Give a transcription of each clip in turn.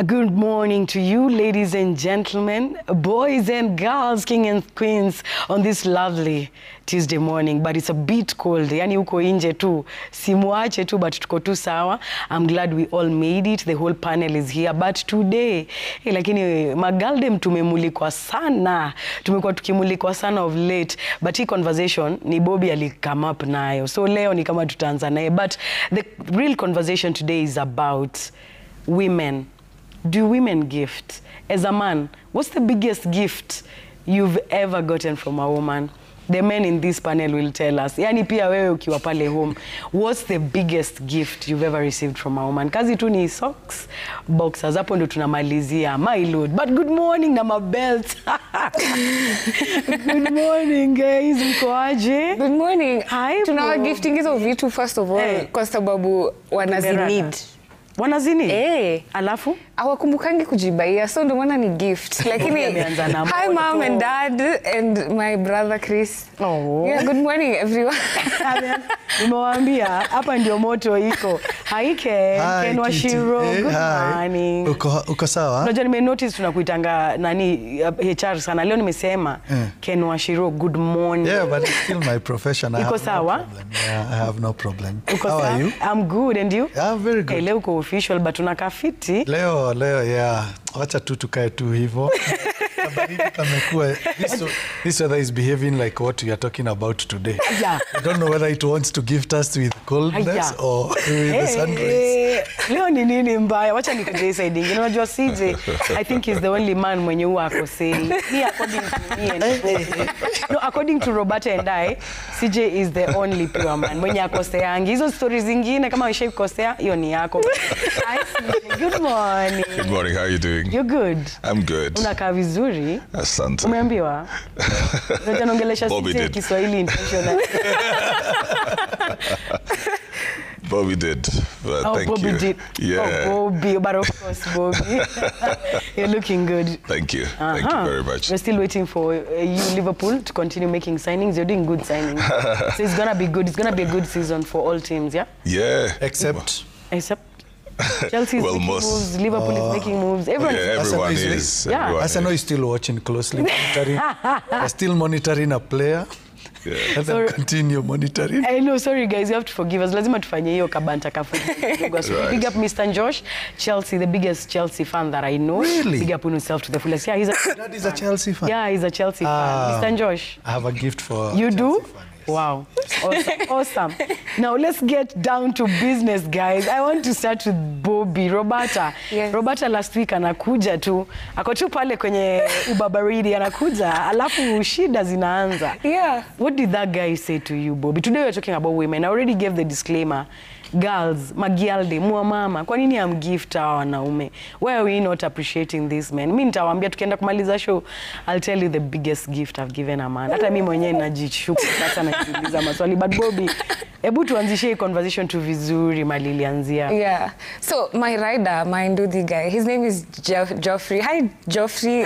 Good morning to you, ladies and gentlemen, boys and girls, king and queens, on this lovely Tuesday morning. But it's a bit cold. Yani uko inje tu, simuache tu, but tuko tu sawa. I'm glad we all made it. The whole panel is here. But today, lakini magaldem tumemulikwa sana. Tumekuwa tukimulikwa sana of late. But hii conversation ni Bobby ali come up nayo. So leo ni kama tutaanza naye. But the real conversation today is about women. Do women gift? As a man, what's the biggest gift you've ever gotten from a woman? The men in this panel will tell us. Yani pia wewe ukiwa pale home, what's the biggest gift you've ever received from a woman? Kazi tu ni socks, boxers. Hapo ndo tunamalizia. My lord. But good morning na mabelt. Good morning guys. Mko aje? Good morning. Hi. Tunawa gifting hizo vitu first of all kwa sababu wanazimid. Wanazini? Alafu? Hawakumbukangi kujibaia, so ndo maana ni gift. Lakini hi mom and dad and my brother Chris. Oh. Yeah, good morning everyone. Nimewaambia hapa ndio moto iko. Hi Ken Washiro. Good morning. Uko sawa? Unajua nimenotice tunakuitanga nani HR sana. Leo nimesema Ken Washiro, good morning. Yeah, but it's still my profession. Uko sawa? Yeah, I have no problem. How are you? I'm good, and you? Yeah, very good. Leo uko official but unakaa fiti. Leo yeah. Wacha tu tukae tu hivyo. This weather is behaving like what we are talking about today. Yeah. I don't know whether it wants to gift us with coldness or with the sun rays. Leo ni nini mbaya? Wacha nikuje side nyingine. Unajua CJ, I think he's the only man mwenye huwa akosei. Me according to me and no, according to Roberta and I, CJ is the only pure man mwenye akoseangi. Hizo stories zingine kama wewe kosea, hiyo ni yako. Hi CJ, good morning. Good morning, how are you doing? You're good. I'm good. Unakaa vizuri. Asante. Umeambiwa? Unajua naongelesha CJ Kiswahili intentional. Bobby did, but oh, thank Bobby you. Did. Yeah. Oh, Bobby, but of course, Bobby. You're looking good. Thank you. Thank you very much. We're still waiting for you, Liverpool, to continue making signings. You're doing good signings. So it's going to be good. It's going to be a good season for all teams, yeah? Yeah. Except Chelsea is making moves, Liverpool is making moves. Everyone is. Yeah. Arsenal is still watching closely, monitoring. They're still monitoring a player. Yeah. Let them continue monitoring. I know, sorry guys, you have to forgive us. Lazima tufanye hiyo kabanta kafu. So big up Mr. Josh, Chelsea, the biggest Chelsea fan that I know. Really? Big up on himself to the fullest. Yeah, Dad is a Chelsea fan. Yeah, he's a Chelsea fan. Mr. Josh. I have a gift for you. Chelsea Do? fan, yes. Wow. Awesome. Awesome. Now let's get down to business, guys. I want to start with Bobby. Roberta. Yes. Roberta last week anakuja tu. Ako tu pale kwenye ubabaridi anakuja. Alafu shida zinaanza. Yeah. What did that guy say to you, Bobby? Today we're talking about women. I already gave the disclaimer. Girls, magialde, mua mama, kwa nini amgift hawa wanaume? Why are we not appreciating this men? Mimi nitawaambia tukienda kumaliza show, I'll tell you the biggest gift I've given a man. Hata mimi mwenyewe najishuku sasa najiuliza maswali. But Bobby, hebu tuanzishe hii conversation tu vizuri malilianzia. Yeah. So my rider, my Ndudi guy, his name is Geoffrey. Hi Geoffrey.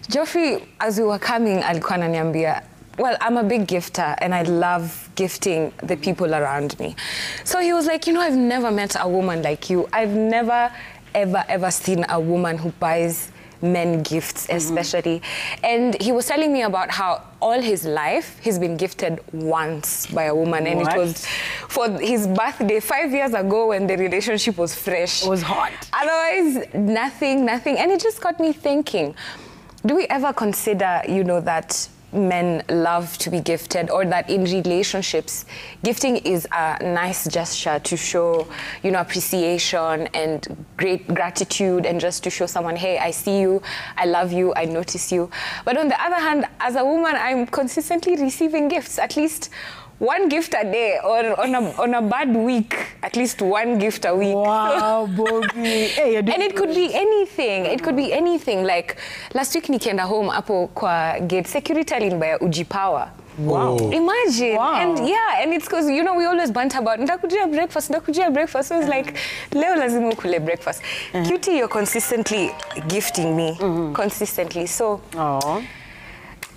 Geoffrey, as we were coming, alikuwa ananiambia, well, I'm a big gifter and I love gifting the people around me. So he was like, you know, I've never met a woman like you. I've never, ever seen a woman who buys men gifts, especially. And he was telling me about how all his life he's been gifted once by a woman. And it was for his birthday 5 years ago when the relationship was fresh. It was hot. Otherwise, nothing. And it just got me thinking, do we ever consider, you know, that men love to be gifted, or that in relationships gifting is a nice gesture to show, you know, appreciation and great gratitude, and just to show someone, hey, I see you, I love you, I notice you. But on the other hand, as a woman, I'm consistently receiving gifts, at least one gift a day, or on a bad week, at least one gift a week. Wow, Bobby. Hey, and it could be anything. It could be anything. Like last week nikienda home hapo kwa gate, security alinibaya uji power. Wow. Imagine. Wow. And yeah, and it's because, you know, we always banter about ndakujia breakfast. So it's like, leo lazima ukule breakfast. Cutie, you're consistently gifting me. Consistently. So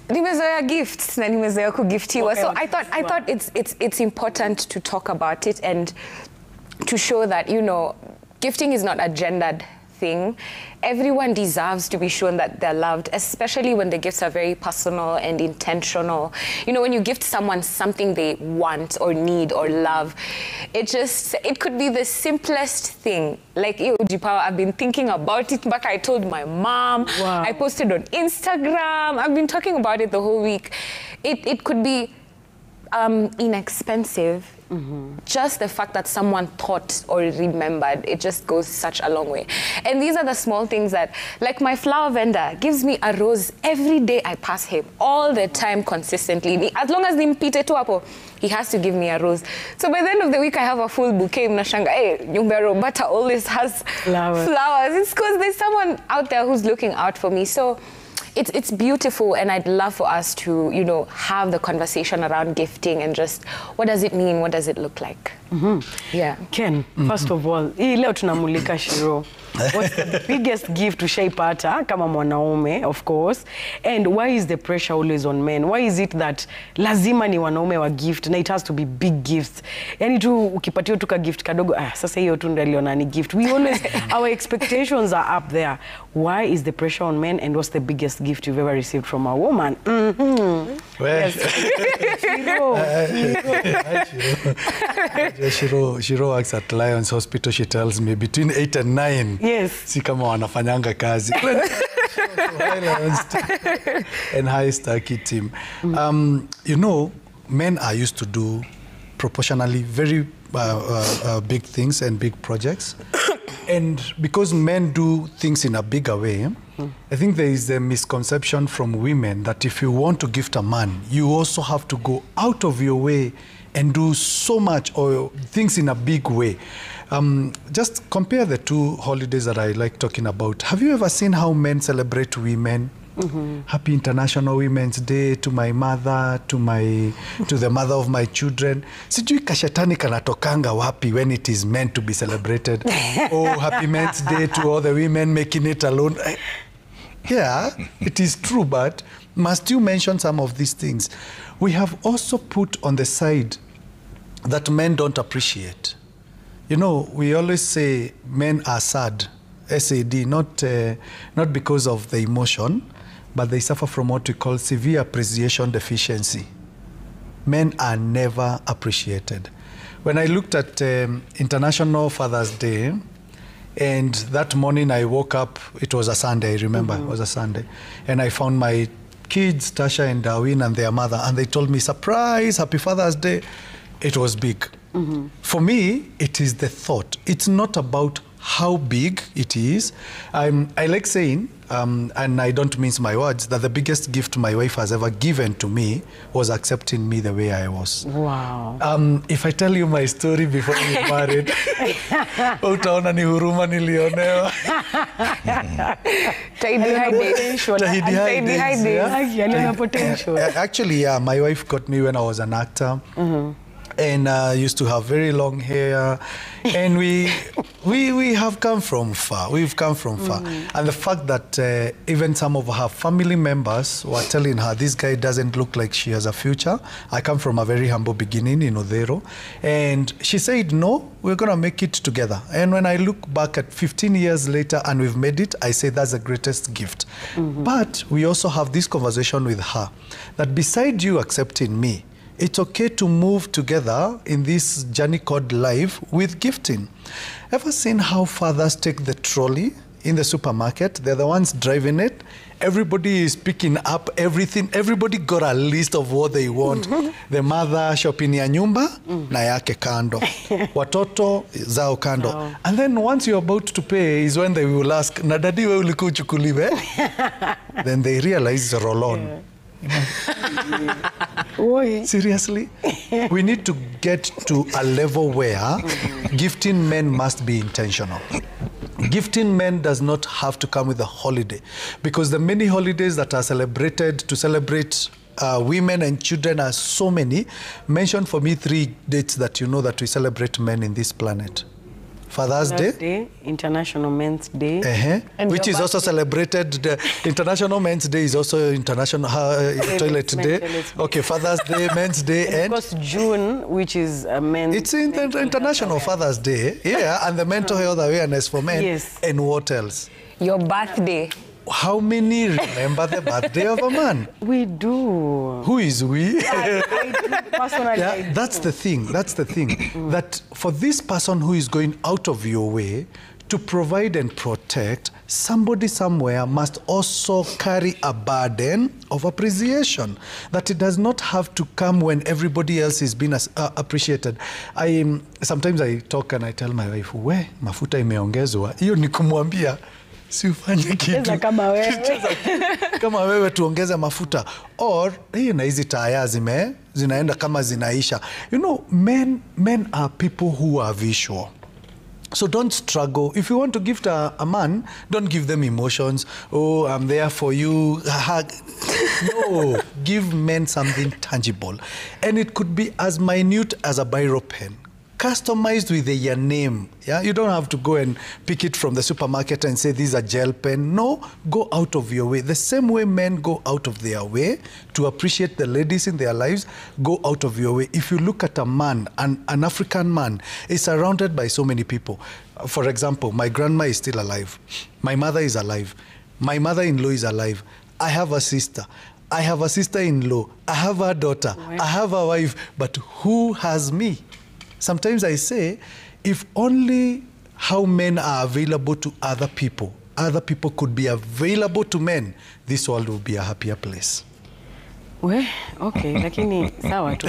nimezoea gifts na nimezoea kugiftiwa. So I thought it's important to talk about it and to show that, you know, gifting is not a gendered thing. Everyone deserves to be shown that they're loved, especially when the gifts are very personal and intentional. You know, when you gift someone something they want or need or love, it could be the simplest thing. Like, Jipawa, I've been thinking about it back. I told my mom. Wow. I posted on Instagram. I've been talking about it the whole week. It could be inexpensive. Just the fact that someone thought or remembered, it just goes such a long way. And these are the small things that, like my flower vendor gives me a rose every day I pass him, all the time, consistently. As long as nimpite tu hapo, he has to give me a rose. So by the end of the week, I have a full bouquet. Mnashanga, hey, Nyumba Robata always has flowers. It's because there's someone out there who's looking out for me. So it's beautiful, and I'd love for us to, you know, have the conversation around gifting and just what does it mean, what does it look like. Yeah. Ken, first of all, hii leo tunamulika Shiro. What's the biggest gift ushaipata kama mwanaume, of course, and why is the pressure always on men? Why is it that lazima ni wanaume wa gift na it has to be big gifts? Yani tu ukipatiwa tu ka gift kadogo, sasa hiyo tu ndio aliona ni gift. We always, our expectations are up there. Why is the pressure on men, and what's the biggest gift you've ever received from a woman? Well, Shiro works at Lions Hospital. She tells me between 8 and 9. Yes. Si kama wanafanyanga kazi. And high Starkey team. You know, men are used to do proportionally very big things and big projects. And because men do things in a bigger way, I think there is a misconception from women that if you want to gift a man, you also have to go out of your way and do so much or things in a big way. Just compare the two holidays that I like talking about. Have you ever seen how men celebrate women? Happy International Women's Day to my mother, to the mother of my children. Sijui kashetani kanatokanga wapi when it is meant to be celebrated. Oh, Happy Men's Day to all the women making it alone. Yeah, it is true, but must you mention some of these things? We have also put on the side that men don't appreciate. You know, we always say men are sad, SAD, not because of the emotion, but they suffer from what we call severe appreciation deficiency. Men are never appreciated. When I looked at International Father's Day, and that morning I woke up, it was a Sunday, I remember, it was a Sunday, and I found my kids, Tasha and Darwin, and their mother, and they told me, surprise, happy Father's Day. It was big. For me, it is the thought. It's not about how big it is. I like saying, and I don't mince my words, that the biggest gift my wife has ever given to me was accepting me the way I was. Wow. If I tell you my story before we married, utaona ni huruma nilionewa. Actually, yeah, my wife got me when I was an actor. And used to have very long hair, and we have come from far. We've come from far, and the fact that even some of her family members were telling her this guy doesn't look like she has a future. I come from a very humble beginning in Odero, and she said, "No, we're gonna make it together." And when I look back at 15 years later, and we've made it, I say that's the greatest gift. But we also have this conversation with her that beside you accepting me, it's okay to move together in this journey called life with gifting. Ever seen how fathers take the trolley in the supermarket? They're the ones driving it. Everybody is picking up everything. Everybody got a list of what they want. The mother shopping ya nyumba, na yake kando. Watoto zao kando. Wow. And then once you're about to pay is when they will ask, na dadi we uliku chukuliwe? Then they realize the roll on. Yeah. Seriously? We need to get to a level where gifting men must be intentional. Gifting men does not have to come with a holiday, because the many holidays that are celebrated to celebrate women and children are so many. Mention for me 3 dates that you know that we celebrate men in this planet. Father's Day. International Men's Day. And Which your is also birthday. celebrated. The International Men's Day is also International Toilet Day. Okay, Father's Day, Men's Day, And of course, June, which is Men's it's International Father's Day. Yeah, and the mental health awareness for men. Yes. And what else? Your birthday. How many remember the birthday of a man? We do. Who is we? I do personally. I Yeah, do. that's the thing. That's the thing. That for this person who is going out of your way to provide and protect, somebody somewhere must also carry a burden of appreciation. That it does not have to come when everybody else is being appreciated. Sometimes I talk and I tell my wife, we mafuta imeongezwa. Hiyo ni kumwambia si ufanye kitu. Cheza kama wewe. Kama wewe tuongeze mafuta, or hii na hizi taya zinaenda kama zinaisha. You know, men are people who are visual. So don't struggle. If you want to gift a man, don't give them emotions. Oh, I'm there for you. Hug. No, give men something tangible. And it could be as minute as a biro pen, customized with your name. Yeah, you don't have to go and pick it from the supermarket and say these are gel pen. No, go out of your way. The same way men go out of their way to appreciate the ladies in their lives, go out of your way. If you look at a man, an African man is surrounded by so many people. For example, my grandma is still alive. My mother is alive. My mother-in-law is alive. I have a sister. I have a sister-in-law. I have a daughter. I have a wife. But who has me? Sometimes I say, if only how men are available to other people could be available to men, this world would be a happier place. We, okay, lakini sawa tu.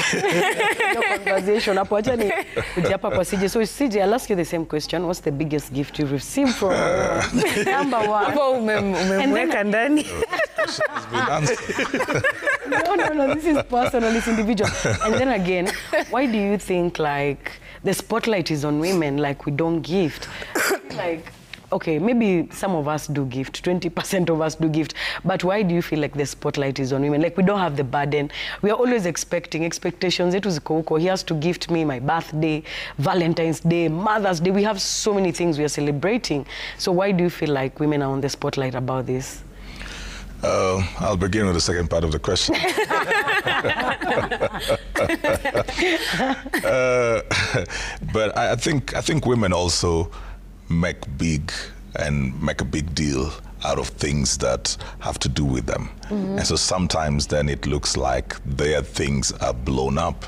No conversation. Hapo acha ni kuja hapa kwa CJ. So CJ, I'll ask you the same question. What's the biggest gift you've received from number one? Hapo umemweka ndani. Has been answered. No, this is personal, it's individual. And then again, why do you think like the spotlight is on women, like we don't gift? Like, okay, maybe some of us do gift, 20% of us do gift, but why do you feel like the spotlight is on women? Like we don't have the burden. We are always expectations. It was Koko, he has to gift me my birthday, Valentine's Day, Mother's Day. We have so many things we are celebrating. So why do you feel like women are on the spotlight about this? I'll begin with the second part of the question. But I think women also make a big deal out of things that have to do with them. And so sometimes then it looks like their things are blown up.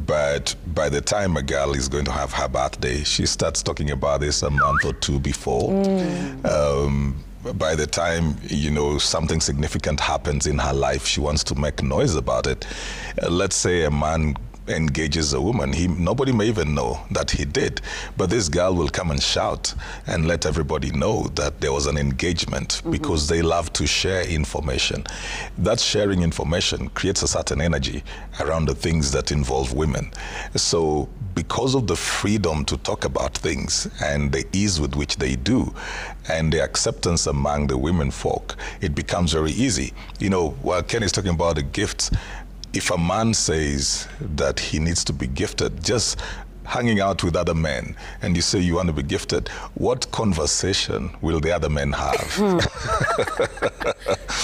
But by the time a girl is going to have her birthday, she starts talking about this a month or two before. By the time, you know, something significant happens in her life, she wants to make noise about it. Let's say a man engages a woman, nobody may even know that he did, but this girl will come and shout and let everybody know that there was an engagement, because they love to share information. That sharing information creates a certain energy around the things that involve women. So because of the freedom to talk about things and the ease with which they do and the acceptance among the women folk, it becomes very easy. You know, while Ken is talking about the gifts, if a man says that he needs to be gifted, just hanging out with other men, and you say you want to be gifted, what conversation will the other men have?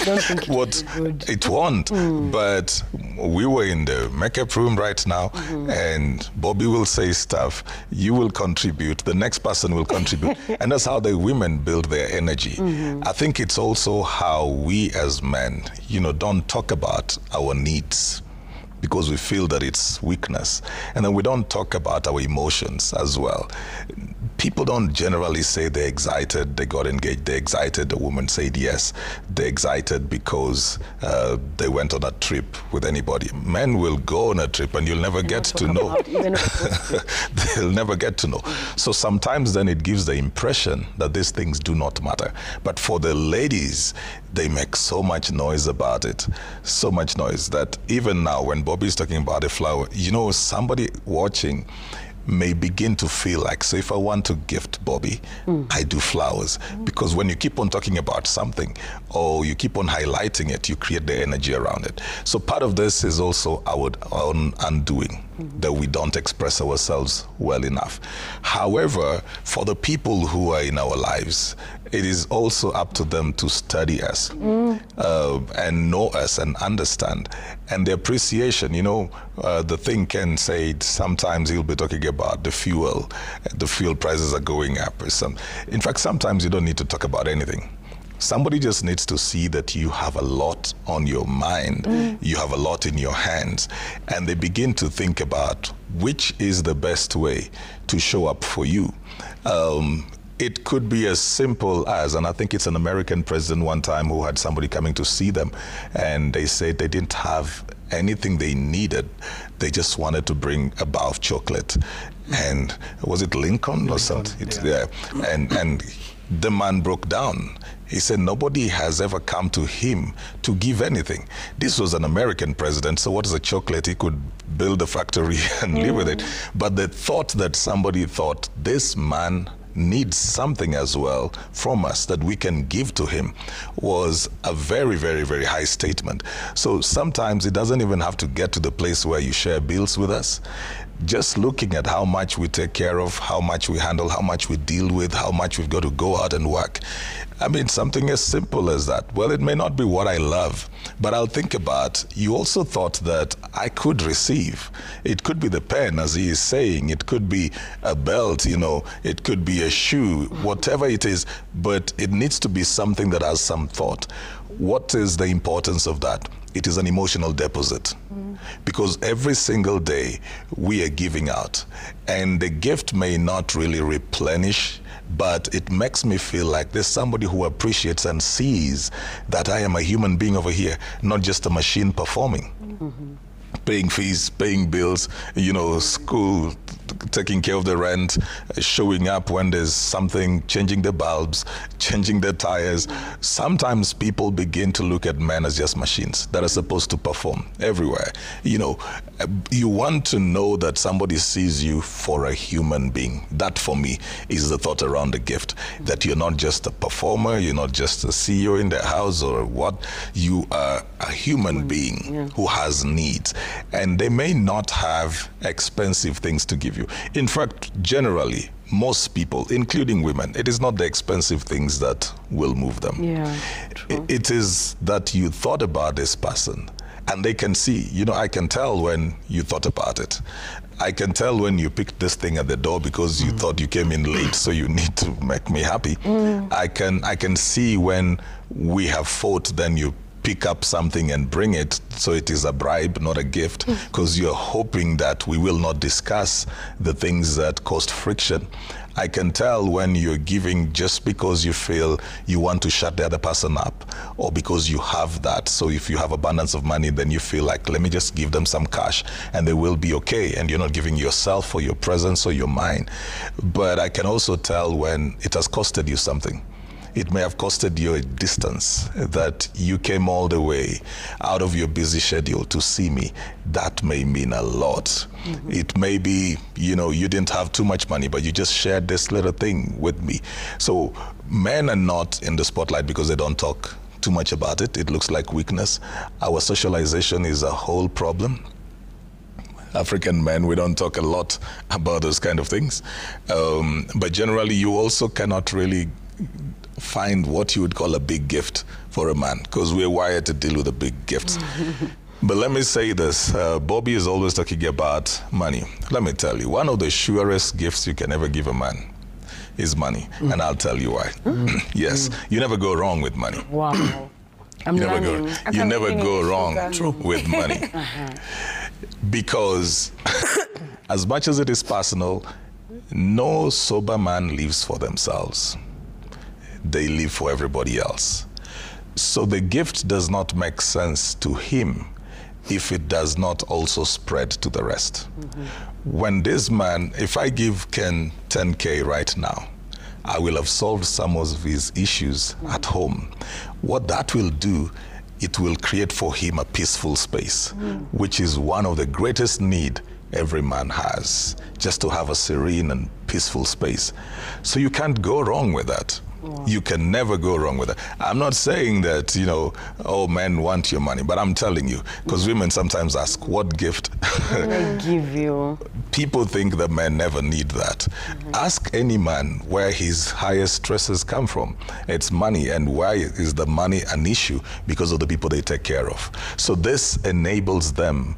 Don't think it will be good. It won't. But we were in the makeup room right now, and Bobby will say stuff, you will contribute, the next person will contribute, and that's how the women build their energy. I think it's also how we as men, you know, don't talk about our needs, because we feel that it's weakness. And then we don't talk about our emotions as well. People don't generally say they're excited, they got engaged, they're excited, the woman said yes. They're excited because they went on a trip with anybody. Men will go on a trip and you'll never get to know. They'll never get to know. So sometimes then it gives the impression that these things do not matter. But for the ladies, they make so much noise about it, so much noise that even now when Bobby's talking about a flower, you know, somebody watching may begin to feel like, so if I want to gift Bobby, I do flowers. Because when you keep on talking about something or you keep on highlighting it, you create the energy around it. So part of this is also our own undoing. that we don't express ourselves well enough. However, for the people who are in our lives, it is also up to them to study us and know us and understand. And the appreciation, you know, the thing Ken said, sometimes he'll be talking about the fuel prices are going up. In fact, sometimes you don't need to talk about anything. Somebody just needs to see that you have a lot on your mind, you have a lot in your hands, and they begin to think about which is the best way to show up for you. It could be as simple as, and I think it's an American president one time who had somebody coming to see them, and they said they didn't have anything they needed. They just wanted to bring a bar of chocolate. And was it Lincoln or something? Yeah. And the man broke down. He said nobody has ever come to him to give anything. This was an American president, so what is a chocolate? He could build a factory and live with it. But the thought that somebody thought this man needs something as well from us that we can give to him was a very, very, very high statement. So sometimes it doesn't even have to get to the place where you share bills with us. Just looking at how much we take care of, how much we handle, how much we deal with, how much we've got to go out and work. I mean, something as simple as that. Well, it may not be what I love, but I'll think about, you also thought that I could receive. It could be the pen, as he is saying. It could be a belt, you know. It could be a shoe, whatever it is. But it needs to be something that has some thought. What is the importance of that? It is an emotional deposit. Because every single day we are giving out. And the gift may not really replenish, but it makes me feel like there's somebody who appreciates and sees that I am a human being over here, not just a machine performing. Paying fees, paying bills, you know, school, taking care of the rent, showing up when there's something, changing the bulbs, changing the tires. Sometimes people begin to look at men as just machines that are supposed to perform everywhere. You know, you want to know that somebody sees you for a human being. That, for me, is the thought around the gift, that you're not just a performer, you're not just a CEO in the house or what. You are a human being who has needs. And they may not have expensive things to give you. In fact, generally, most people, including women, it is not the expensive things that will move them. Yeah, it is that you thought about this person and they can see, you know, I can tell when you thought about it. I can tell when you picked this thing at the door because you thought you came in late, so you need to make me happy. I can see when we have fought, then you pick up something and bring it, so it is a bribe, not a gift, because you're hoping that we will not discuss the things that caused friction. I can tell when you're giving just because you feel you want to shut the other person up, or because you have that. So if you have abundance of money, then you feel like, let me just give them some cash and they will be okay, and you're not giving yourself or your presence or your mind. But I can also tell when it has costed you something. It may have costed you a distance, that you came all the way out of your busy schedule to see me. That may mean a lot. It may be, you know, you didn't have too much money, but you just shared this little thing with me. So men are not in the spotlight because they don't talk too much about it. It looks like weakness. Our socialization is a whole problem. African men, we don't talk a lot about those kind of things. But generally, you also cannot really find what you would call a big gift for a man, because we're wired to deal with the big gifts. But let me say this, Bobby is always talking about money. Let me tell you, one of the surest gifts you can ever give a man is money, and I'll tell you why. Yes, you never go wrong with money. Wow. You never go wrong with money. Because as much as it is personal, no sober man lives for themselves. They live for everybody else. So the gift does not make sense to him if it does not also spread to the rest. When this man, if I give Ken 10K right now, I will have solved some of his issues at home. What that will do, it will create for him a peaceful space, which is one of the greatest need every man has, just to have a serene and peaceful space. So you can't go wrong with that. You can never go wrong with it. I'm not saying that, you know, oh, men want your money, but I'm telling you, because women sometimes ask, what gift I give you. People think that men never need that. Ask any man where his highest stresses come from. It's money, and why is the money an issue? Because of the people they take care of. So this enables them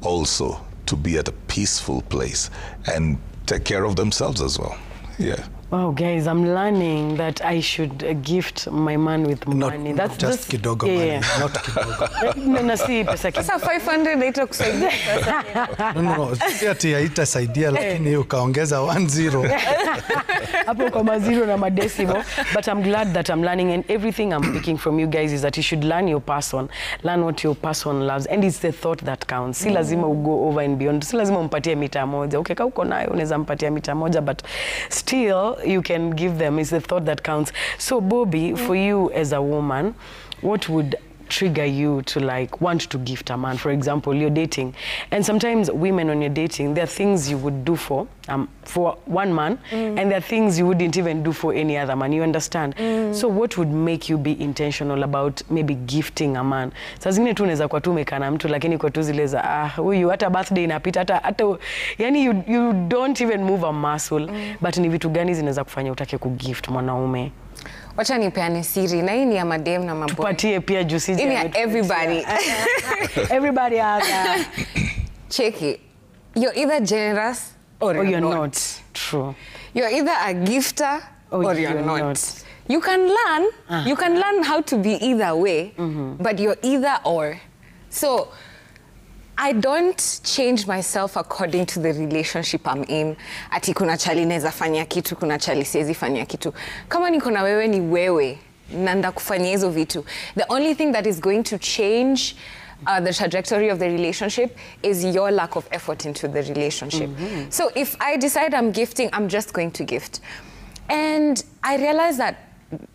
also to be at a peaceful place and take care of themselves as well. Yeah. Wow, guys, I'm learning that I should gift my man with money. Not just kidogo money, not kidogo. Na si pesa kidogo. Sasa 500 itakusaidia. No, si ati haitasaidia lakini ukaongeza 10. Hapo kwa mazero na madesimo. But I'm glad that I'm learning, and everything I'm picking from you guys is that you should learn your person, learn what your person loves, and it's the thought that counts. Si lazima go over and beyond. Si lazima umpatie mita moja. Okay, kama uko nayo unaweza mpatia mita moja, but still you can give them. It's the thought that counts. So Bobby, for you as a woman, what would trigger you to like want to gift a man? For example, you're dating, and sometimes women when you're dating, there are things you would do for one man, and there are things you wouldn't even do for any other man. You understand? So what would make you be intentional about maybe gifting a man? Saa zingine tu unaweza kwa tu umekaa na mtu lakini kwa tu zile za huyu hata birthday inapita hata yani you don't even move a muscle, but ni vitu gani zinaweza kufanya utake kugift mwanaume? Wacha nipeane siri, na hii ni ya madem na maboy. Tupatie pia juice Hii ni ya everybody. Everybody has Check it. You're either generous or you're not. True. You're either a gifter or you're not. You can learn. You can learn how to be either way, but you're either or. So I don't change myself according to the relationship I'm in. Ati kuna chali neza fanya kitu, kuna chali siezi fanya kitu. Kama niko na wewe ni wewe, nanda kufanya hizo vitu. The only thing that is going to change the trajectory of the relationship is your lack of effort into the relationship. So if I decide I'm gifting, I'm just going to gift. And I realize that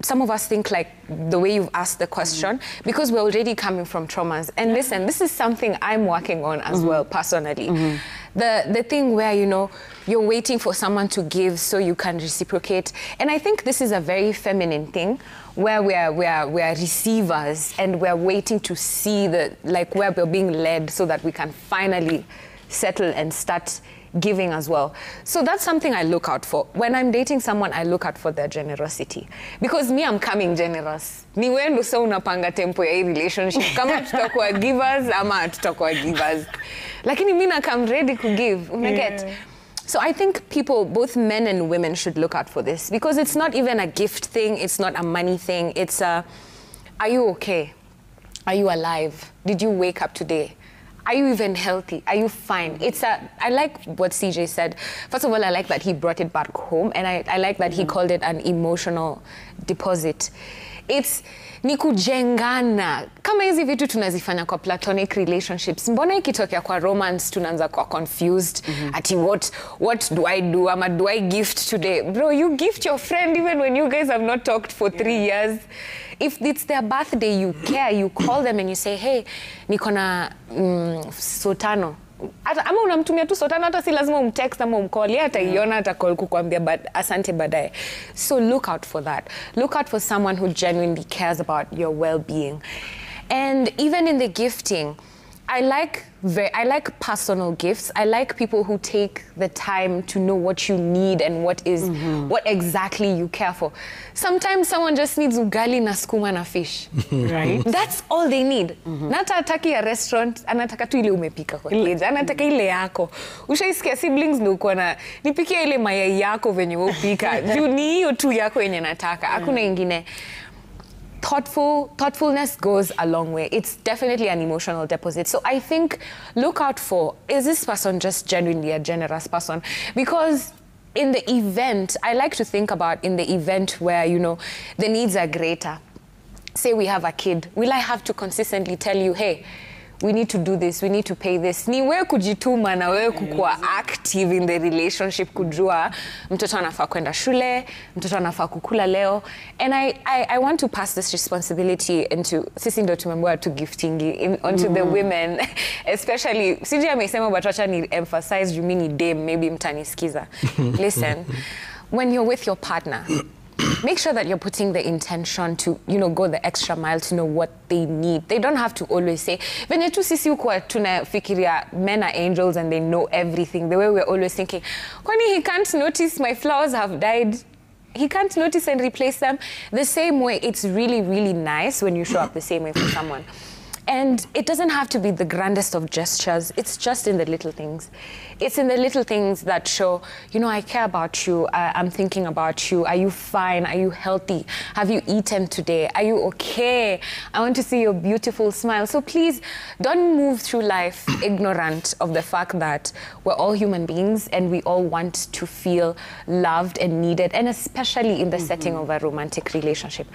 some of us think like the way you've asked the question, because we're already coming from traumas. And listen, this is something I'm working on as well, personally. The thing where, you know, you're waiting for someone to give so you can reciprocate. And I think this is a very feminine thing, where we are receivers and we're waiting to see where we're being led so that we can finally settle and start giving as well. So that's something I look out for. When I'm dating someone, I look out for their generosity. Because me, I'm coming generous. Ni wewe ndo sasa unapanga tempo ya hii relationship. Kama tutakuwa givers ama tutakuwa givers. Lakini mimi na come ready to give. Unaget? So I think people, both men and women, should look out for this. Because it's not even a gift thing. It's not a money thing. It's a, are you okay? Are you alive? Did you wake up today? Are you even healthy? Are you fine? I like what CJ said. First of all, I like that he brought it back home, and I like that he called it an emotional deposit. It's ni kujengana. Kama hizi vitu tunazifanya kwa platonic relationships, mbona ikitokea kwa romance tunaanza kwa confused? Ati what do I do? Ama do I gift today? Bro, you gift your friend even when you guys have not talked for 3 years. If it's their birthday, you care, you call them and you say, hey, niko na sotano. Ama unamtumia tu sotano, hata si lazima umtext ama umcall, hata iona hata call kukuambia asante baadaye. So look out for that. Look out for someone who genuinely cares about your well-being. And even in the gifting, I like personal gifts. I like people who take the time to know what you need and what exactly you care for. Sometimes someone just needs ugali na skuma na fish. Right? That's all they need. Nata ataki a restaurant, anataka tu ile umepika kwa keja, anataka ile yako. Ushaisikia siblings ndio uko na nipikie ile mayai yako venye wewe upika. Juu ni hiyo tu yako yenye nataka. Hakuna ingine. Thoughtfulness goes a long way. It's definitely an emotional deposit. So I think look out for, is this person just genuinely a generous person? Because in the event, I like to think about in the event where, you know, the needs are greater. Say we have a kid. Will I have to consistently tell you, hey, we need to do this, we need to pay this? Ni wewe kujituma na wewe kukua active in the relationship, kujua mtoto anafaa kwenda shule, mtoto anafaa kukula leo. And I want to pass this responsibility into, sisi ndo tumeambiwa to gifting onto the women, especially, CJ amesema but wacha ni emphasize, you mean dame, maybe mtanisikiza. Listen, when you're with your partner, make sure that you're putting the intention to, you know, go the extra mile to know what they need. They don't have to always say, venye tu sisi huko tunafikiria men are angels and they know everything. The way we're always thinking, kwani he can't notice my flowers have died? He can't notice and replace them. The same way, it's really, really nice when you show up the same way for someone. And it doesn't have to be the grandest of gestures. It's just in the little things. It's in the little things that show, you know, I care about you. I'm thinking about you. Are you fine? Are you healthy? Have you eaten today? Are you okay? I want to see your beautiful smile. So please don't move through life ignorant of the fact that we're all human beings and we all want to feel loved and needed, and especially in the setting of a romantic relationship.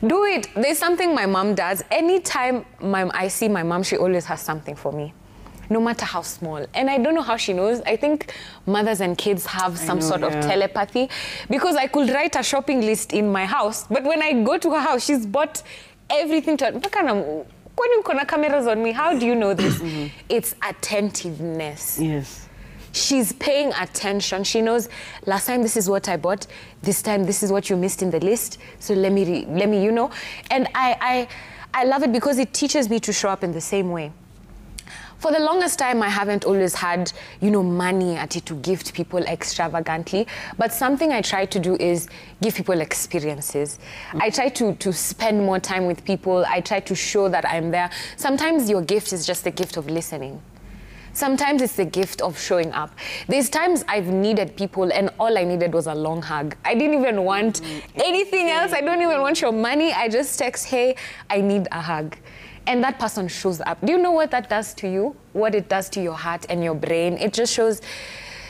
Do it. There's something my mom does. Anytime I see my mom, she always has something for me, no matter how small. And I don't know how she knows. I think mothers and kids have some sort of telepathy, because I could write a shopping list in my house, but when I go to her house, she's bought everything to her. When you have cameras on me, how do you know this? It's attentiveness. Yes. She's paying attention. She knows, last time this is what I bought, this time this is what you missed in the list, so let me you know. And I love it because it teaches me to show up in the same way. For the longest time, I haven't always had, you know, money to gift people extravagantly, but something I try to do is give people experiences. I try to spend more time with people. I try to show that I'm there. Sometimes your gift is just the gift of listening. Sometimes it's the gift of showing up. There's times I've needed people and all I needed was a long hug. I didn't even want anything else. I don't even want your money. I just text, hey, I need a hug. And that person shows up. Do you know what that does to you? What it does to your heart and your brain? It just shows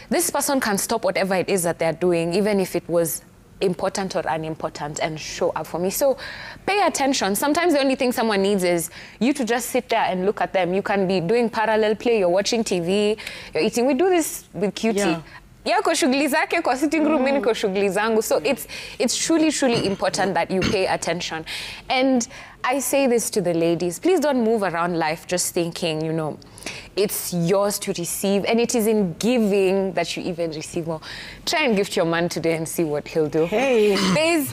this person can stop whatever it is that they're doing, even if it was important or unimportant, and show up for me. So pay attention. Sometimes the only thing someone needs is you to just sit there and look at them. You can be doing parallel play, you're watching TV, you're eating. We do this with Cutie. Yeah, kwa shughuli zake, kwa sitting room, mimi kwa shughuli zangu. So it's truly, truly important that you pay attention. And I say this to the ladies, please don't move around life just thinking, you know, it's yours to receive, and it is in giving that you even receive more. Try and gift your man today and see what he'll do. Hey.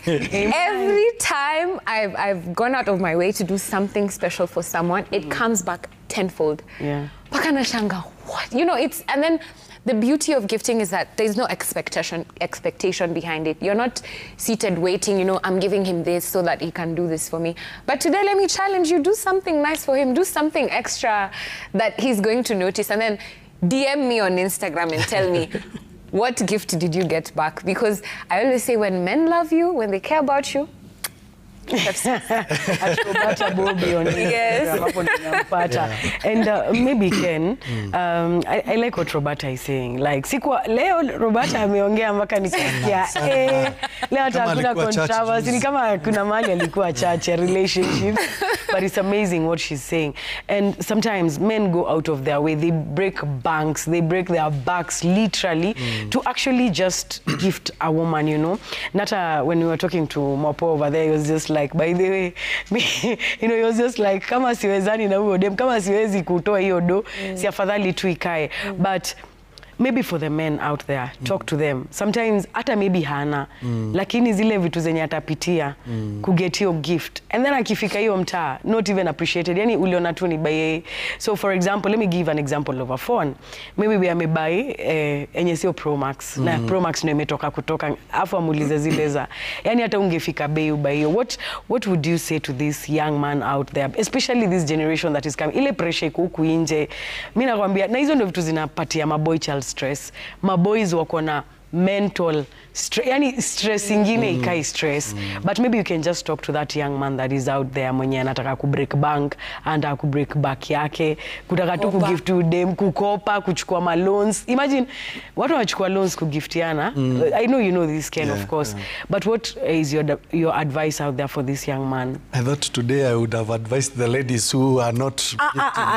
Every time I've gone out of my way to do something special for someone, it comes back tenfold. Yeah. Paka nashanga, what? You know, and then the beauty of gifting is that there's no expectation behind it. You're not seated waiting, you know, I'm giving him this so that he can do this for me. But today, let me challenge you, do something nice for him, do something extra that he's going to notice, and then DM me on Instagram and tell me, what gift did you get back? Because I always say, when men love you, when they care about you, Yes. And maybe Ken, I like what Roberta is saying. Like, leo Roberta ameongea mpaka nikasikia leo hata kuna controversy, ni kama kuna mali alikuwa chache relationships, but it's amazing what she's saying. And sometimes men go out of their way, they break banks, they break their backs literally to actually just gift a woman, you know. Nata, when we were talking to Mopo over there, he was just like, by the way, me, you know, he was just like, kama siwezani na huyo dem, kama siwezi kutoa hiyo do, si afadhali tu ikae. But maybe for the men out there, talk to them. Sometimes hata maybe hana, lakini zile vitu zenye atapitia kuget hiyo gift. And then akifika hiyo mtaa, not even appreciated. Yani uliona tu ni buy. So for example, let me give an example of a phone. Maybe we amebuy enye sio Pro Max. Na Pro Max ndio imetoka kutoka, afu amulize zile za. Yani hata ungefika bei ubuy. What would you say to this young man out there, especially this generation that is coming? Ile pressure iko huku nje. Mimi nakwambia, na hizo ndio vitu zinapatia maboy child stress. Maboys wako na mental stress, yani stress ingine ikai stress. But maybe you can just talk to that young man that is out there mwenye anataka ku break bank, anataka ku break back yake, kutaka tu ku gift to them, kukopa, kuchukua ma loans. Imagine watu wanachukua loans kugiftiana. I know you know this Ken, of course. But what is your advice out there for this young man? I thought today I would have advised the ladies who are not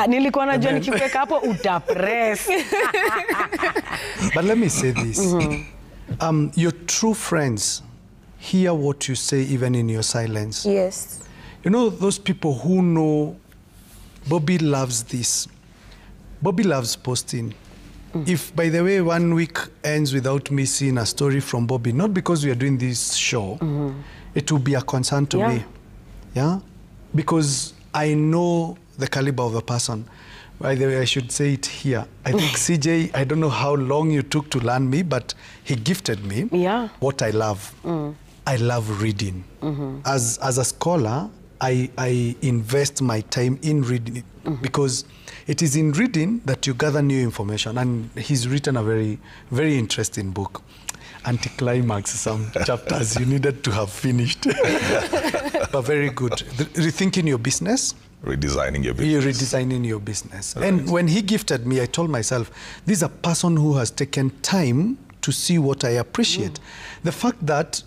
nilikuwa najua nikiweka hapo utapress. But let me say this. Your true friends hear what you say even in your silence. Yes. You know, those people who know Bobby loves this. Bobby loves posting. If, by the way, 1 week ends without me seeing a story from Bobby, not because we are doing this show, it will be a concern to me. Yeah? Because I know the caliber of the person. By the way, I should say it here. I think CJ, I don't know how long you took to learn me, but he gifted me what I love. I love reading. As a scholar, I invest my time in reading because it is in reading that you gather new information. And he's written a very, very interesting book. Anticlimax, some chapters you needed to have finished. But very good. Rethinking your business. Redesigning your business. You're redesigning your business. Right. And when he gifted me, I told myself, this is a person who has taken time to see what I appreciate. The fact that,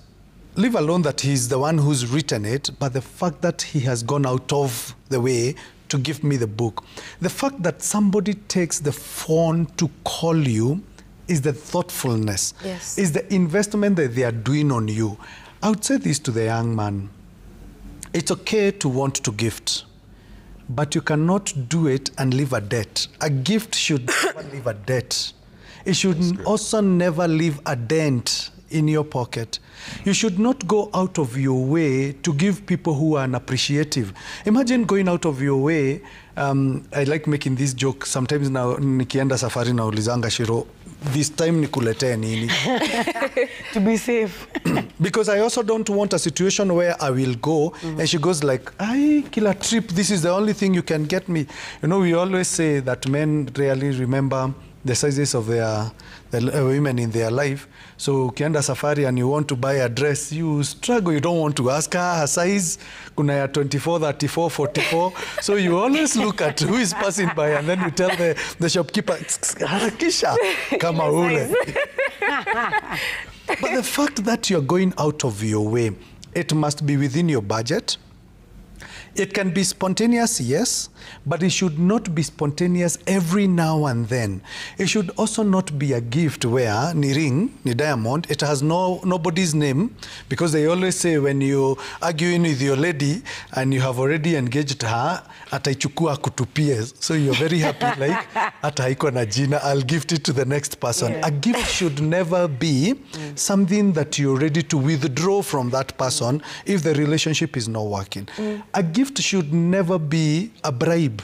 leave alone that he's the one who's written it, but the fact that he has gone out of the way to give me the book. The fact that somebody takes the phone to call you is the thoughtfulness, is the investment that they are doing on you. I would say this to the young man. It's okay to want to gift, but you cannot do it and leave a debt. A gift should never leave a debt. It should also never leave a dent in your pocket. You should not go out of your way to give people who are unappreciative. Imagine going out of your way. I like making this joke sometimes. Now nikienda safari na ulizanga Shiro, this time nikuletee nini? To be safe. Because I also don't want a situation where I will go and she goes like, "Ay, kila trip, this is the only thing you can get me." You know, we always say that men rarely remember the sizes of the women in their life. So ukienda safari and you want to buy a dress, you struggle. You don't want to ask her size. Kuna ya 24, 34, 44. So you always look at who is passing by and then you tell the shopkeeper, harakisha, kama ule. But the fact that you're going out of your way, it must be within your budget. It can be spontaneous, yes, but it should not be spontaneous every now and then. It should also not be a gift where ni ring, ni diamond, it has nobody's name, because they always say when you arguing with your lady and you have already engaged her, ataichukua kutupie. So you're very happy, like, ataiko na jina, I'll gift it to the next person. A gift should never be something that you're ready to withdraw from that person if the relationship is not working. A gift should never be a bribe.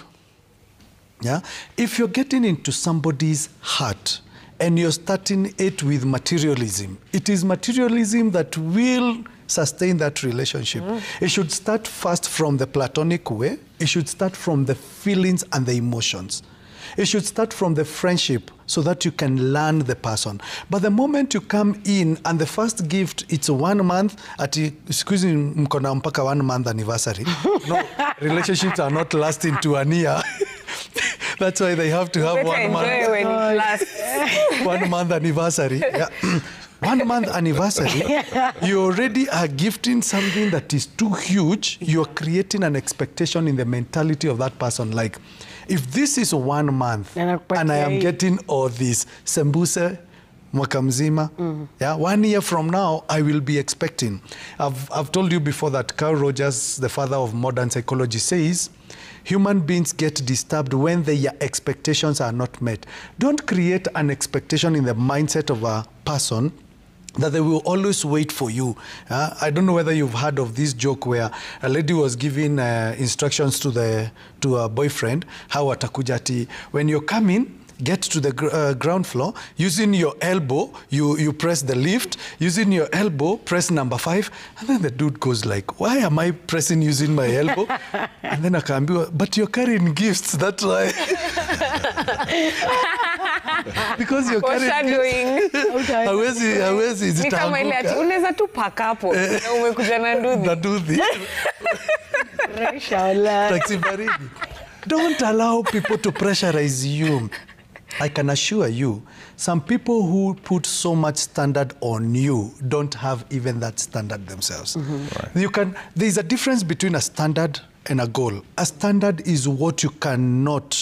Yeah? If you're getting into somebody's heart and you're starting it with materialism, it is materialism that will sustain that relationship. It should start first from the platonic way. It should start from the feelings and the emotions. It should start from the friendship so that you can learn the person. But the moment you come in and the first gift, it's 1 month, excuse me, mkona mpaka 1 month anniversary. No, relationships are not lasting to 1 year. That's why they have to have 1 month. When it lasts. 1 month anniversary. Yeah. 1 month anniversary, you already are gifting something that is too huge. You're creating an expectation in the mentality of that person. Like, if this is 1 month and I am getting all this, sembuse, mwaka mzima, yeah, 1 year from now, I will be expecting. I've told you before that Carl Rogers, the father of modern psychology, says, human beings get disturbed when their expectations are not met. Don't create an expectation in the mindset of a person that they will always wait for you. I don't know whether you've heard of this joke where a lady was giving instructions to a boyfriend, how atakujati. When you're coming, get to the ground floor, using your elbow, you press the lift, using your elbow, press number 5, and then the dude goes like, why am I pressing using my elbow? And then akaambiwa, but you're carrying gifts, that's why. Because you're carrying gifts. Hawezi Ni kama ile ati unaweza tu paka hapo na umekuja na nduthi. Na nduthi. Taxi baridi. Don't allow people to pressurize you. I can assure you, some people who put so much standard on you don't have even that standard themselves. Right. There's a difference between a standard and a goal. A standard is what you cannot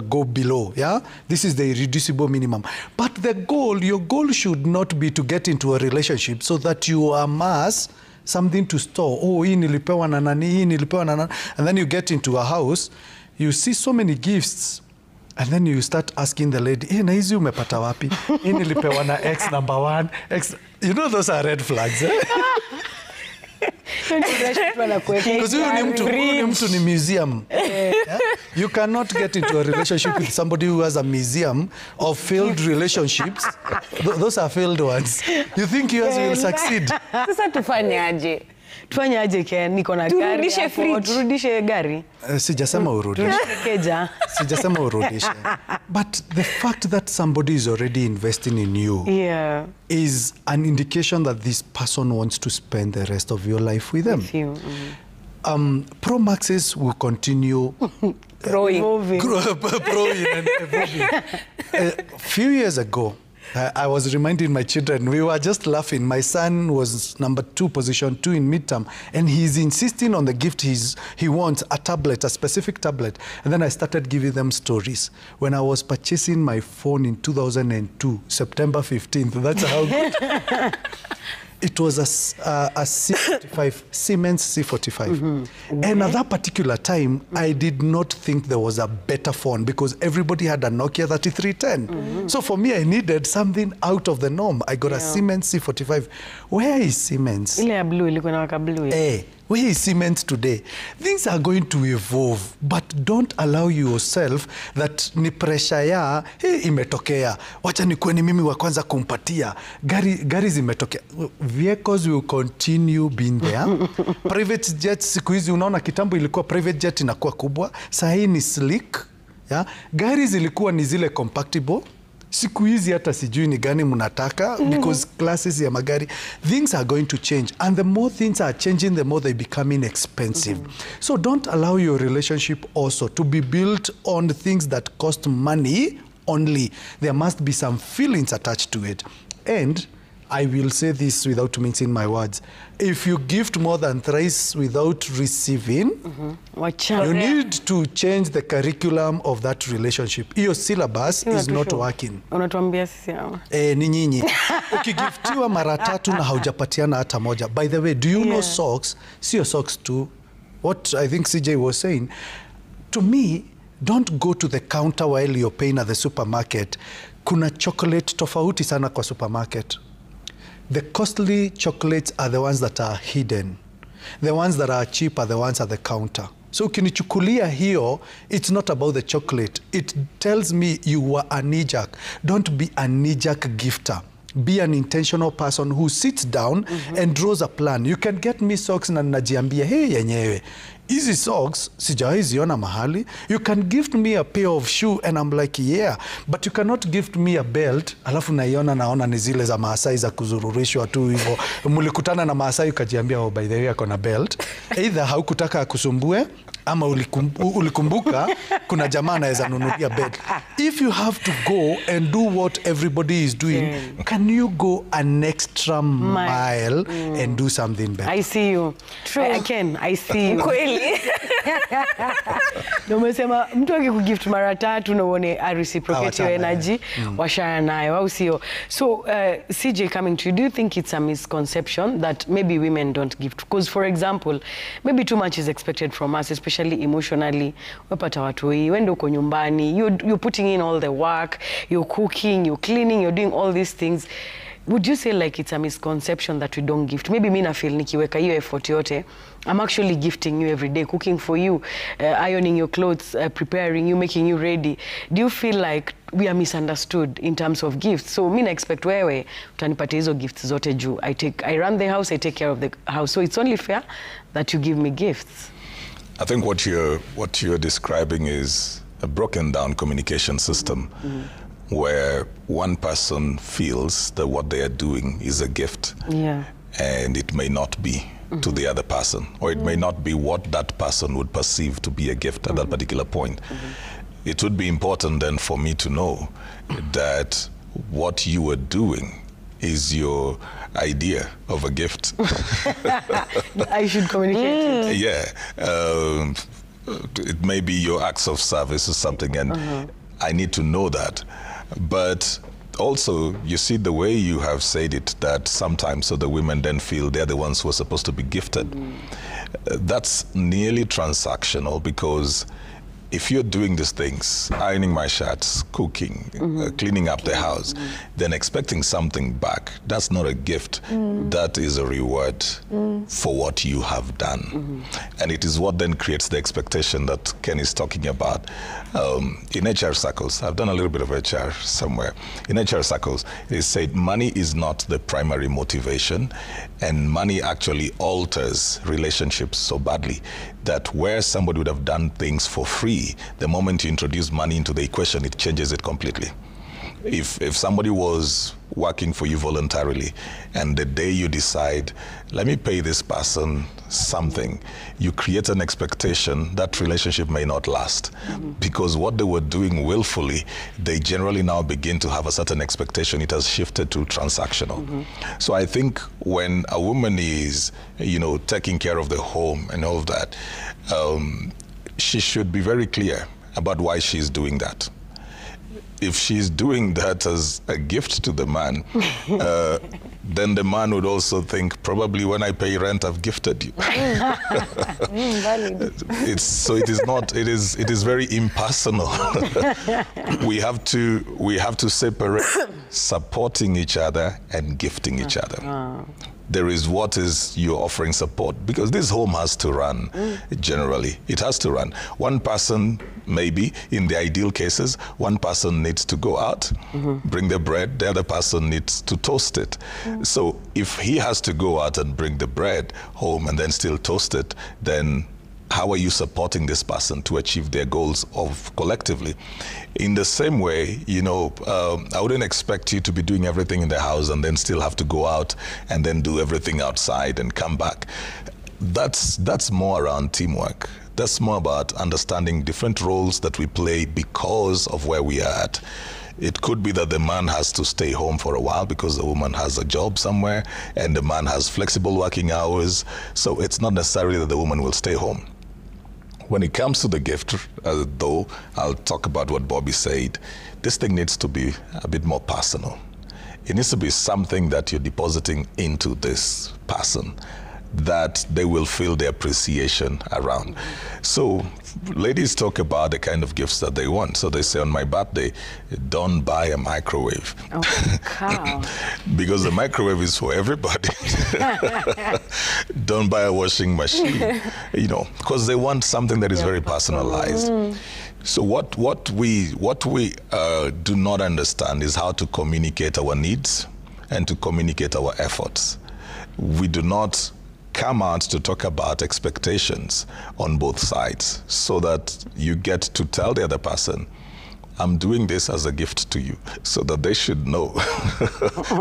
go below. Yeah, this is the irreducible minimum. But the goal, your goal should not be to get into a relationship so that you amass something to store. Oh, hii nilipewa na nani, hii nilipewa na nani. And then you get into a house, you see so many gifts, And then you start asking the lady, na hizi umepata wapi? Hii nilipewa na X number 1. X, you know those are red flags. Because huyu ni mtu ni museum. Yeah? You cannot get into a relationship with somebody who has a museum of failed relationships. Those are failed ones. You think yours will succeed? Sasa tufanye aje? Tufanye aje Ken? Niko na gari. Turudishe fridge. Turudishe gari. Sijasema urudishe. Keja. Sijasema urudishe. But the fact that somebody is already investing in you is an indication that this person wants to spend the rest of your life with them. With you. Pro Maxes will continue growing and evolving. A few years ago, I was reminding my children, we were just laughing. My son was number 2, position 2 in midterm, and he's insisting on the gift he wants, a tablet, a specific tablet. And then I started giving them stories. When I was purchasing my phone in 2002, September 15th, that's how good. It was a C45, Siemens C45. And at that particular time, I did not think there was a better phone because everybody had a Nokia 3310. So for me, I needed something out of the norm. I got a Siemens C45. Where is Siemens? Ile ya blue, ilikuwa inawaka blue. Where is Siemens today? Things are going to evolve, but don't allow yourself that ni pressure ya, imetokea. Wacha nikuwe ni mimi wa kwanza kumpatia. Gari zimetokea. Vehicles will continue being there. Private jets, siku hizi unaona kitambo ilikuwa private jet inakuwa kubwa. Saa hii ni slick. Yeah? Gari zilikuwa ni zile compactable. Siku hizi hata sijui ni gani mnataka because classes ya magari, things are going to change, and the more things are changing, the more they becoming expensive. So don't allow your relationship also to be built on things that cost money only. There must be some feelings attached to it. And I will say this without mincing my words. If you gift more than thrice without receiving, you need to change the curriculum of that relationship. Your syllabus is not working. Unatuambia sisi hawa. Ni nyinyi. Ukigiftiwa mara 3 na haujapatiana hata moja. By the way, do you know socks? Sio socks too. What I think CJ was saying, to me, don't go to the counter while you're paying at the supermarket. Kuna chocolate tofauti sana kwa supermarket. The costly chocolates are the ones that are hidden. The ones that are cheap are the ones at the counter. So ukinichukulia hiyo, it's not about the chocolate. It tells me you were a knee-jerk. Don't be a knee-jerk gifter. Be an intentional person who sits down and draws a plan. You can get me socks na najiambia, hey yenyewe, hizi socks sijawahi ziona mahali. You can gift me a pair of shoe and I'm like, yeah, but you cannot gift me a belt alafu naiona naona ni zile za Maasai za kuzururishwa tu hivyo. Mulikutana na Maasai ukajiambia, oh by the way ako na belt. Either haukutaka akusumbue ama ulikumbuka kuna jamaa anaweza nunulia belt. If you have to go and do what everybody is doing, can you go an extra mile and do something better? I see you. True. I see you. Kweli. Umesema mtu akikugift mara 3 na uone reciprocate your energy, washana nayo au sio? So CJ, coming to you, do you think it's a misconception that maybe women don't gift? Because for example, maybe too much is expected from us, especially emotionally. Wapata watoi, wende uko nyumbani, you're putting in all the work, you're cooking, you're cleaning, you're doing all these things. Would you say like it's a misconception that we don't gift? Maybe mina feel nikiweka hiyo effort yote, I'm actually gifting you every day, cooking for you, ironing your clothes, preparing you, making you ready. Do you feel like we are misunderstood in terms of gifts? So mina expect wewe utanipatia hizo gifts zote juu. I run the house, I take care of the house. So it's only fair that you give me gifts. I think what you're describing is a broken down communication system where one person feels that what they are doing is a gift, and it may not be to the other person, or it may not be what that person would perceive to be a gift at that particular point. It would be important then for me to know that what you are doing is your idea of a gift. I should communicate. It may be your acts of service or something, and I need to know that. But also, you see the way you have said it, that sometimes so the women then feel they're the ones who are supposed to be gifted. That's nearly transactional, because if you're doing these things, ironing my shirts, cooking, cleaning up the house, then expecting something back, that's not a gift. That is a reward for what you have done. And it is what then creates the expectation that Ken is talking about. In HR circles, I've done a little bit of HR somewhere. In HR circles, they said money is not the primary motivation, and money actually alters relationships so badly that where somebody would have done things for free, the moment you introduce money into the equation, it changes it completely. If somebody was working for you voluntarily, and the day you decide, let me pay this person something, you create an expectation that relationship may not last. Because what they were doing willfully, they generally now begin to have a certain expectation. It has shifted to transactional. So I think when a woman is, taking care of the home and all of that, she should be very clear about why she's doing that. If she's doing that as a gift to the man, then the man would also think, probably when I pay rent, I've gifted you. Valid. It is very impersonal. we have to separate supporting each other and gifting each other. There is what is you're offering support, because this home has to run. Generally, it has to run. One person, maybe in the ideal cases, one person needs to go out, bring the bread, the other person needs to toast it. So if he has to go out and bring the bread home and then still toast it, then how are you supporting this person to achieve their goals of collectively? In the same way, I wouldn't expect you to be doing everything in the house and then still have to go out and then do everything outside and come back. That's more around teamwork. That's more about understanding different roles that we play because of where we are at. It could be that the man has to stay home for a while because the woman has a job somewhere, and the man has flexible working hours. So it's not necessarily that the woman will stay home. When it comes to the gift, though, I'll talk about what Bobby said. This thing needs to be a bit more personal. It needs to be something that you're depositing into this person, that they will feel the appreciation around. So ladies talk about the kind of gifts that they want. So they say, on my birthday, don't buy a microwave. Oh, cow. Because the microwave is for everybody. Don't buy a washing machine, because they want something that is very personalized. So what we do not understand is how to communicate our needs and to communicate our efforts. We do not come out to talk about expectations on both sides, so that you get to tell the other person, I'm doing this as a gift to you, so that they should know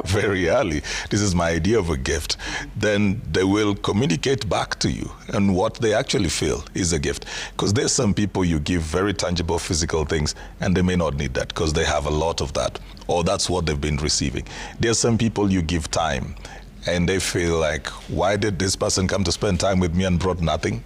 very early, this is my idea of a gift. Then they will communicate back to you, and what they actually feel is a gift. Because there's some people you give very tangible physical things, and they may not need that because they have a lot of that, or that's what they've been receiving. There's some people you give time, and they feel like, why did this person come to spend time with me and brought nothing?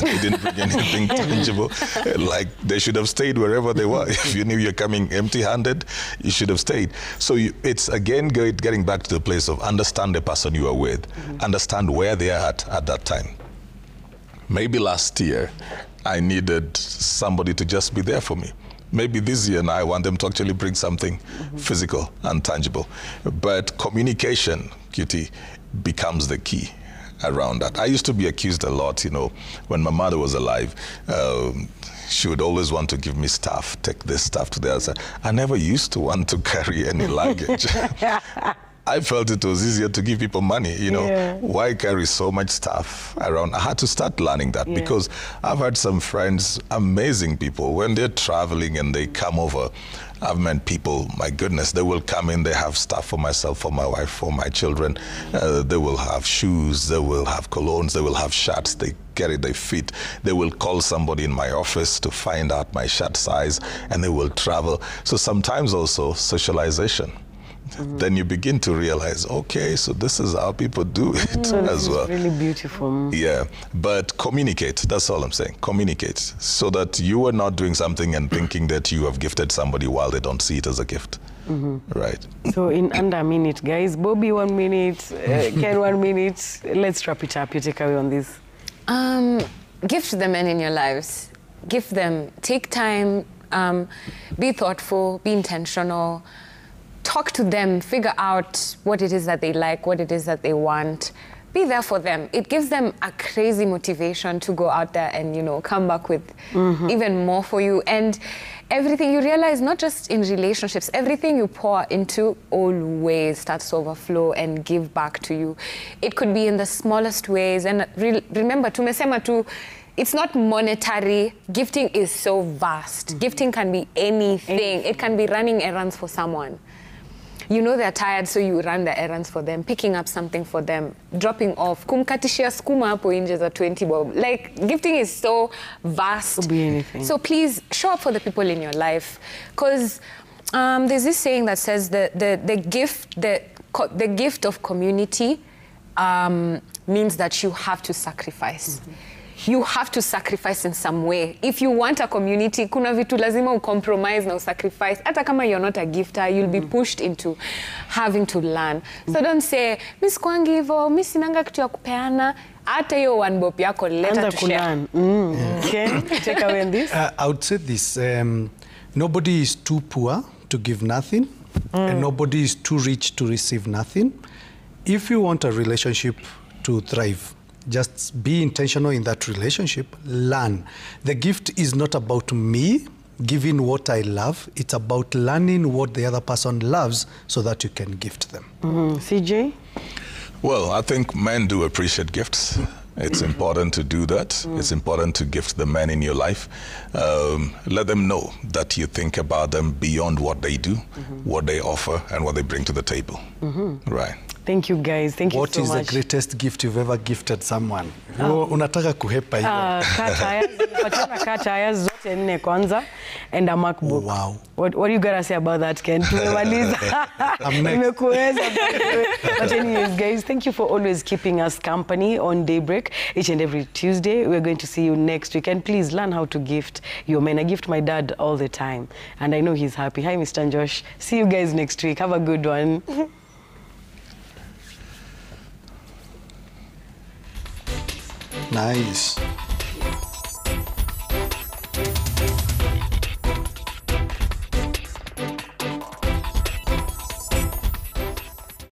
They didn't bring anything tangible. Like, they should have stayed wherever they were. If you knew you're coming empty-handed, you should have stayed. So it's, again, getting back to the place of understand the person you are with. Understand where they are at that time. Maybe last year, I needed somebody to just be there for me. Maybe this year now I want them to actually bring something physical and tangible. But communication, Cutie, becomes the key around that. I used to be accused a lot, when my mother was alive. She would always want to give me stuff, take this stuff to the other side. I never used to want to carry any luggage. I felt it was easier to give people money, Why carry so much stuff around? I had to start learning that because I've had some friends, amazing people, when they're traveling and they come over, I've met people, my goodness, they will come in, they have stuff for myself, for my wife, for my children. They will have shoes, they will have colognes, they will have shirts, they get it, they fit. They will call somebody in my office to find out my shirt size, and they will travel. So sometimes also socialization. Then you begin to realize, okay, so this is how people do it as well. It's really beautiful. Yeah, but communicate, that's all I'm saying. Communicate, so that you are not doing something and thinking that you have gifted somebody while they don't see it as a gift. Right. So in under a minute, guys, Bobby 1 minute, Ken 1 minute, let's wrap it up. Your takeaway on this. Gift the men in your lives. gift them. Take time, be thoughtful, be intentional, talk to them, figure out what it is that they like, what it is that they want. Be there for them. It gives them a crazy motivation to go out there and, you know, come back with even more for you. And everything you realize, not just in relationships, everything you pour into always starts to overflow and give back to you. It could be in the smallest ways. And remember, tumesema tu, it's not monetary. Gifting is so vast. Gifting can be anything. It can be running errands for someone. You know they're tired, so you run the errands for them, picking up something for them, dropping off, kumkatishia skuma hapo nje za 20 bob. Like, gifting is so vast. Could be anything. So please show up for the people in your life. Because there's this saying that says the gift of community means that you have to sacrifice. You have to sacrifice in some way. If you want a community, kuna vitu lazima ucompromise na usacrifice. Hata kama you're not a gifter, you'll be pushed into having to learn. So don't say, Miss Kwangi hivo, Miss sinanga kitu ya kupeana. Hata hiyo one bob yako, later to share. Okay, take away on this. I would say this, nobody is too poor to give nothing, and nobody is too rich to receive nothing. If you want a relationship to thrive, just be intentional in that relationship, learn. The gift is not about me giving what I love, it's about learning what the other person loves so that you can gift them. CJ? Well, I think men do appreciate gifts. It's important to do that. It's important to gift the men in your life. Let them know that you think about them beyond what they do, what they offer, and what they bring to the table. Right. Thank you, guys. Thank you so much. What is the greatest gift you've ever gifted someone? Unataka kuhepa hiyo. Car tires zote 4 kwanza and a MacBook. Wow. What do you gotta say about that, Ken? Tumemaliza. Nimekuweza. But anyways, guys, thank you for always keeping us company on Daybreak each and every Tuesday. We're going to see you next week. And please learn how to gift your men. I gift my dad all the time. And I know he's happy. Hi, Mr. Josh. See you guys next week. Have a good one. Nice.